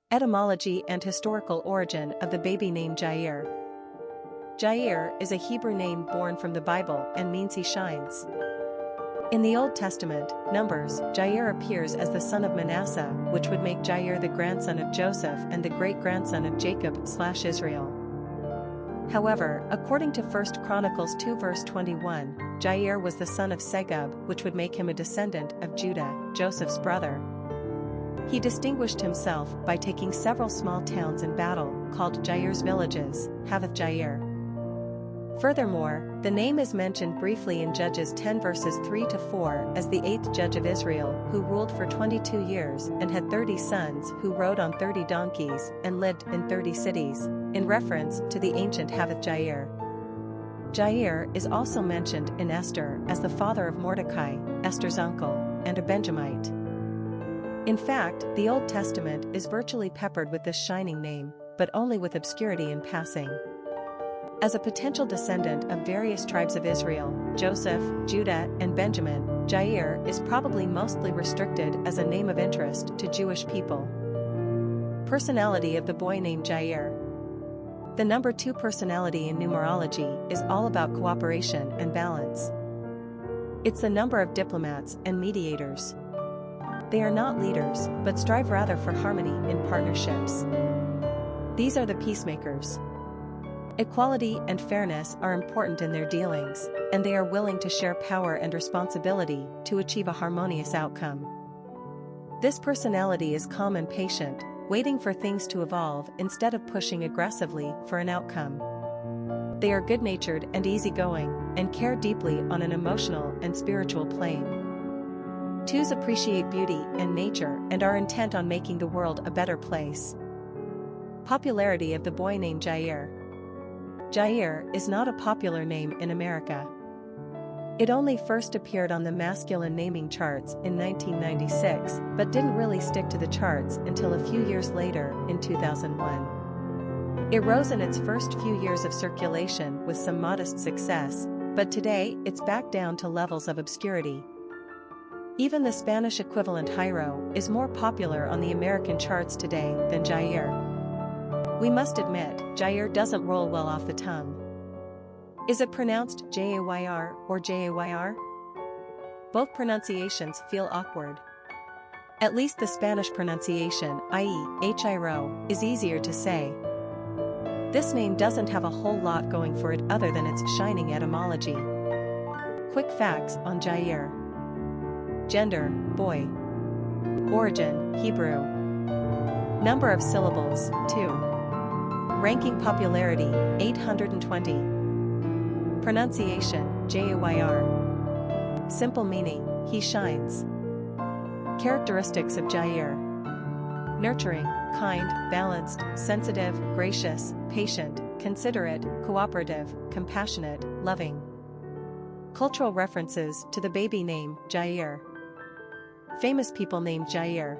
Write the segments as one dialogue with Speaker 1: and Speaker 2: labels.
Speaker 1: Etymology and historical origin of the baby name Jair. Jair is a Hebrew name born from the Bible and means he shines. In the Old Testament, Numbers, Jair appears as the son of Manasseh, which would make Jair the grandson of Joseph and the great-grandson of Jacob/Israel. However, according to 1 Chronicles 2 verse 21, Jair was the son of Segub, which would make him a descendant of Judah, Joseph's brother. He distinguished himself by taking several small towns in battle, called Jair's villages, Jair. Furthermore, the name is mentioned briefly in Judges 10 verses 3-4 as the 8th judge of Israel, who ruled for 22 years and had 30 sons who rode on 30 donkeys and lived in 30 cities, in reference to the ancient Jair. Jair is also mentioned in Esther as the father of Mordecai, Esther's uncle, and a Benjamite. In fact, the Old Testament is virtually peppered with this shining name, but only with obscurity in passing. As a potential descendant of various tribes of Israel, Joseph, Judah, and Benjamin, Jair is probably mostly restricted as a name of interest to Jewish people. Personality of the boy named Jair. The number 2 personality in numerology is all about cooperation and balance. It's the number of diplomats and mediators. They are not leaders, but strive rather for harmony in partnerships. These are the peacemakers. Equality and fairness are important in their dealings, and they are willing to share power and responsibility to achieve a harmonious outcome. This personality is calm and patient, waiting for things to evolve instead of pushing aggressively for an outcome. They are good-natured and easygoing, and care deeply on an emotional and spiritual plane. 2s appreciate beauty and nature and are intent on making the world a better place. Popularity of the boy named Jair. Jair is not a popular name in America. It only first appeared on the masculine naming charts in 1996, but didn't really stick to the charts until a few years later, in 2001. It rose in its first few years of circulation with some modest success, but today it's back down to levels of obscurity. Even the Spanish equivalent Jairo is more popular on the American charts today than Jair. We must admit, Jair doesn't roll well off the tongue. Is it pronounced Jayr or Jayr? Both pronunciations feel awkward. At least the Spanish pronunciation, i.e., Jairo, is easier to say. This name doesn't have a whole lot going for it other than its shining etymology. Quick facts on Jair. Gender, boy. Origin, Hebrew. Number of syllables, 2. Ranking popularity, 820. Pronunciation, Jayr. Simple meaning, he shines. Characteristics of Jair. Nurturing, kind, balanced, sensitive, gracious, patient, considerate, cooperative, compassionate, loving. Cultural references to the baby name, Jair. Famous people named Jair.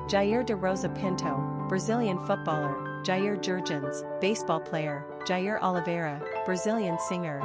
Speaker 1: Jair da Rosa Pinto, Brazilian footballer. Jair Jurrjens, baseball player. Jair Oliveira, Brazilian singer.